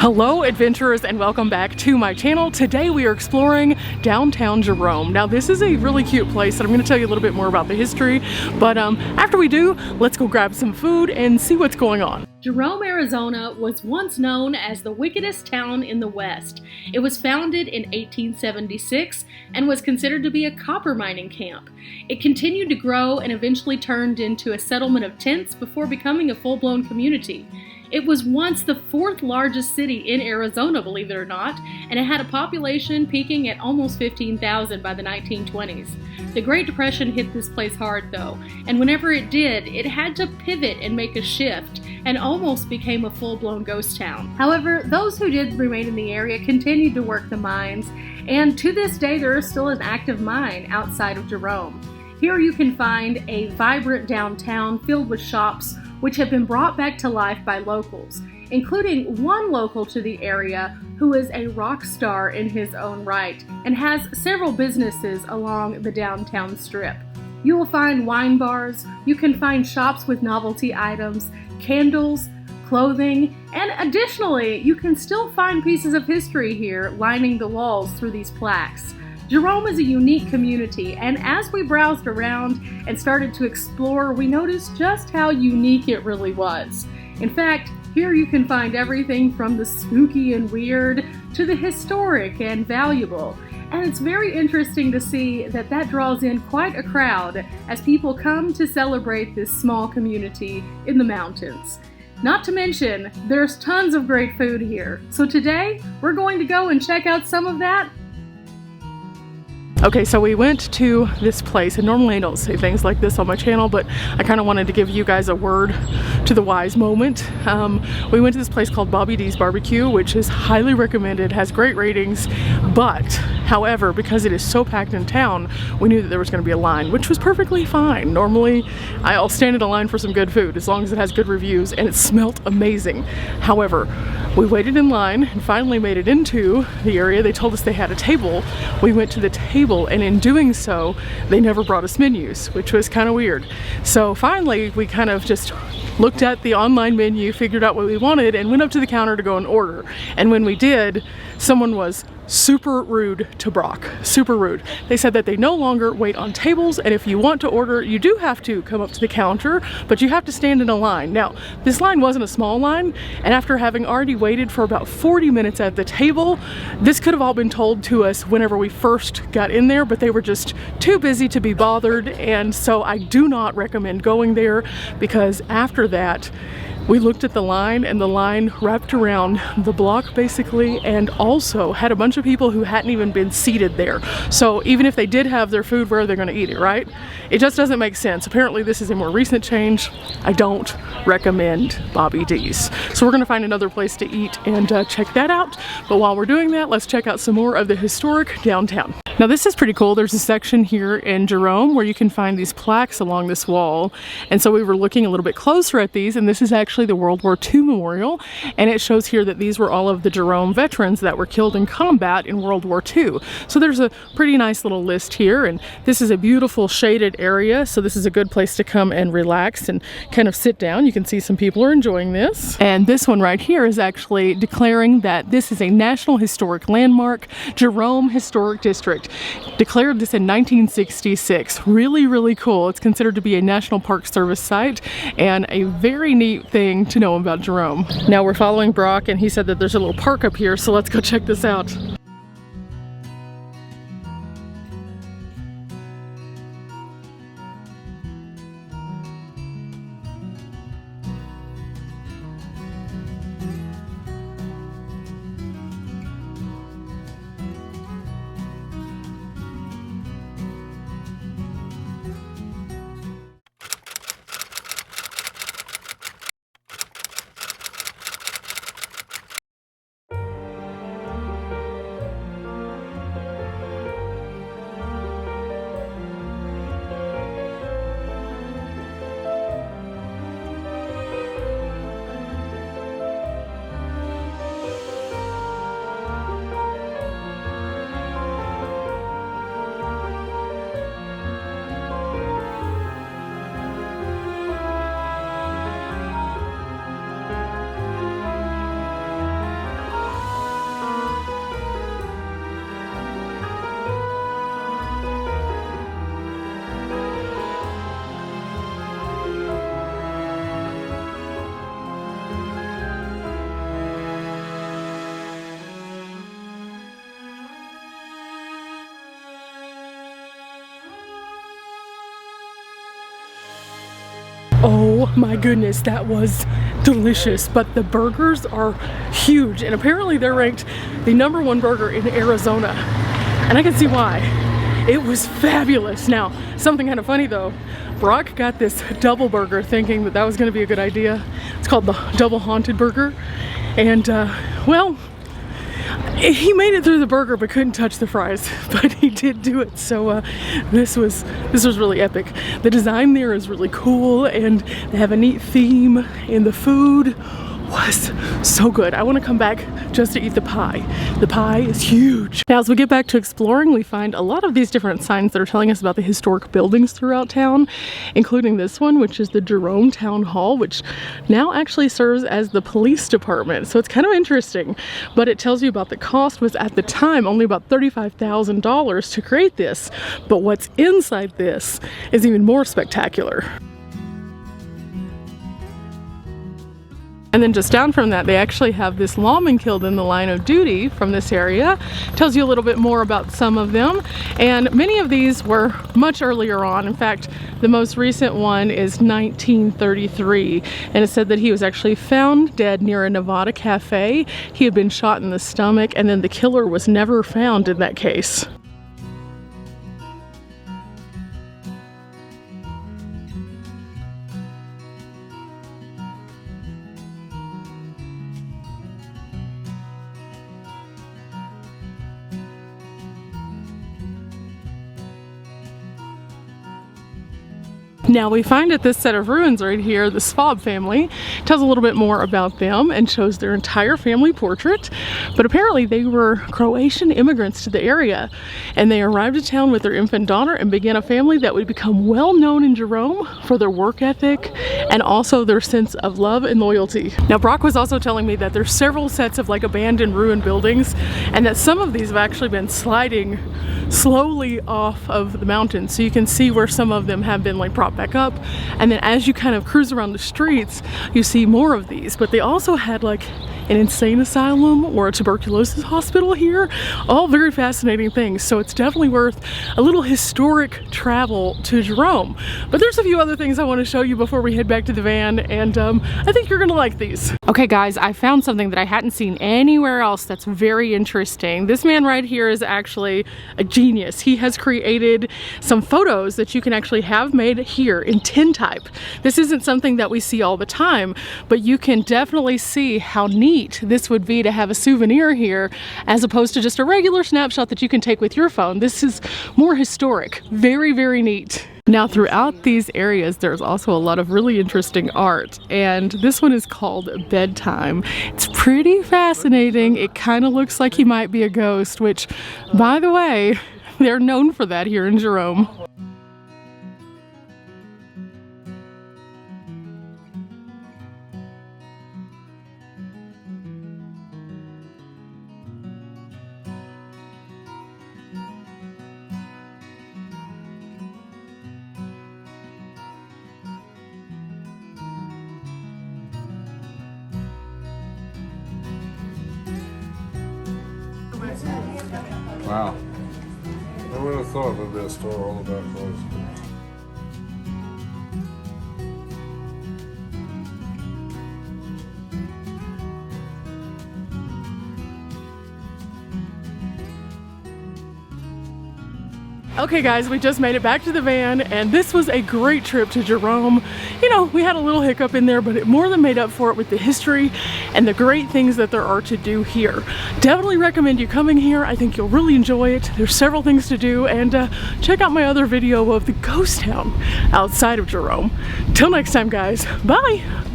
Hello adventurers and welcome back to my channel. Today we are exploring downtown Jerome. Now this is a really cute place and I'm going to tell you a little bit more about the history, but after we do, let's go grab some food and see what's going on. Jerome, Arizona was once known as the wickedest town in the West. It was founded in 1876 and was considered to be a copper mining camp. It continued to grow and eventually turned into a settlement of tents before becoming a full-blown community. It was once the fourth largest city in Arizona, believe it or not, and it had a population peaking at almost 15,000 by the 1920s. The Great Depression hit this place hard though, and whenever it did, it had to pivot and make a shift, and almost became a full-blown ghost town. However, those who did remain in the area continued to work the mines, and to this day there is still an active mine outside of Jerome. Here you can find a vibrant downtown filled with shops which have been brought back to life by locals, including one local to the area who is a rock star in his own right and has several businesses along the downtown strip. You will find wine bars, you can find shops with novelty items, candles, clothing, and additionally, you can still find pieces of history here lining the walls through these plaques. Jerome is a unique community, and as we browsed around and started to explore, we noticed just how unique it really was. In fact, here you can find everything from the spooky and weird to the historic and valuable. And it's very interesting to see that that draws in quite a crowd as people come to celebrate this small community in the mountains. Not to mention, there's tons of great food here. So today, we're going to go and check out some of that. Okay, so we went to this place, and normally I don't say things like this on my channel, but I kind of wanted to give you guys a word to the wise moment. We went to this place called Ds BBQ, which is highly recommended, has great ratings, but however, because it is so packed in town, we knew that there was going to be a line, which was perfectly fine. Normally, I'll stand in a line for some good food, as long as it has good reviews, and it smelt amazing. However, we waited in line and finally made it into the area. They told us they had a table. We went to the table, and in doing so, they never brought us menus, which was kind of weird. So finally, we kind of just looked at the online menu, figured out what we wanted, and went up to the counter to go and order. And when we did, someone was super rude to Brock, super rude. They said that they no longer wait on tables, and if you want to order, you do have to come up to the counter, but you have to stand in a line. Now, this line wasn't a small line, and after having already waited for about 40 minutes at the table, this could have all been told to us whenever we first got in there, but they were just too busy to be bothered, and so I do not recommend going there, because after that, we looked at the line, and the line wrapped around the block basically, and also had a bunch of people who hadn't even been seated there. So even if they did have their food, where are they going to eat it, right? It just doesn't make sense. Apparently this is a more recent change. I don't recommend Ds. So we're going to find another place to eat and check that out. But while we're doing that, let's check out some more of the historic downtown. Now this is pretty cool. There's a section here in Jerome where you can find these plaques along this wall. And so we were looking a little bit closer at these, and this is actually the World War II memorial, and it shows here that these were all of the Jerome veterans that were killed in combat in World War II. So there's a pretty nice little list here, and this is a beautiful shaded area, so this is a good place to come and relax and kind of sit down. You can see some people are enjoying this. And this one right here is actually declaring that this is a National Historic Landmark, Jerome Historic District. Declared this in 1966. Really, really cool. It's considered to be a National Park Service site and a very neat thing to know about Jerome. Now we're following Brock, and he said that there's a little park up here, so let's go check this out. my goodness, that was delicious. But the burgers are huge, and apparently they're ranked the #1 burger in Arizona, and I can see why. It was fabulous. Now, something kind of funny though, Brock got this double burger thinking that that was going to be a good idea. It's called the Double Haunted Burger, and well, he made it through the burger but couldn't touch the fries, but he did do it. So this was really epic. The design there is really cool, and they have a neat theme, and the food was so good. I want to come back just to eat the pie. The pie is huge. Now, as we get back to exploring, we find a lot of these different signs that are telling us about the historic buildings throughout town, including this one, which is the Jerome Town Hall, which now actually serves as the police department. So it's kind of interesting, but it tells you about the cost was at the time only about $35,000 to create this. But what's inside this is even more spectacular. And then just down from that, they actually have this lawman killed in the line of duty from this area. Tells you a little bit more about some of them. And many of these were much earlier on. In fact, the most recent one is 1933. And it said that he was actually found dead near a Nevada cafe. He had been shot in the stomach, and then the killer was never found in that case. Now we find at this set of ruins right here, the Svab family. Tells a little bit more about them and shows their entire family portrait. But apparently they were Croatian immigrants to the area, and they arrived to town with their infant daughter and began a family that would become well known in Jerome for their work ethic and also their sense of love and loyalty. Now Brock was also telling me that there's several sets of like abandoned ruined buildings, and that some of these have actually been sliding slowly off of the mountain, so you can see where some of them have been like propped back up. And then as you kind of cruise around the streets, you see more of these. But they also had like an insane asylum or a tuberculosis hospital here. All very fascinating things. So it's definitely worth a little historic travel to Jerome. But there's a few other things I want to show you before we head back to the van, and I think you're gonna like these. Okay guys, I found something that I hadn't seen anywhere else that's very interesting. This man right here is actually a genius. He has created some photos that you can actually have made here in tintype. This isn't something that we see all the time, but you can definitely see how neat this would be to have a souvenir here as opposed to just a regular snapshot that you can take with your phone. This is more historic. Very, very neat. Now throughout these areas there's also a lot of really interesting art, and this one is called Bedtime. It's pretty fascinating. It kind of looks like he might be a ghost, which, by the way, they're known for that here in Jerome. Wow. I would have thought there'd be a store all about clothes. Okay guys, we just made it back to the van, and this was a great trip to Jerome. You know, we had a little hiccup in there, but it more than made up for it with the history and the great things that there are to do here. Definitely recommend you coming here. I think you'll really enjoy it. There's several things to do, and check out my other video of the ghost town outside of Jerome. Till next time guys, bye!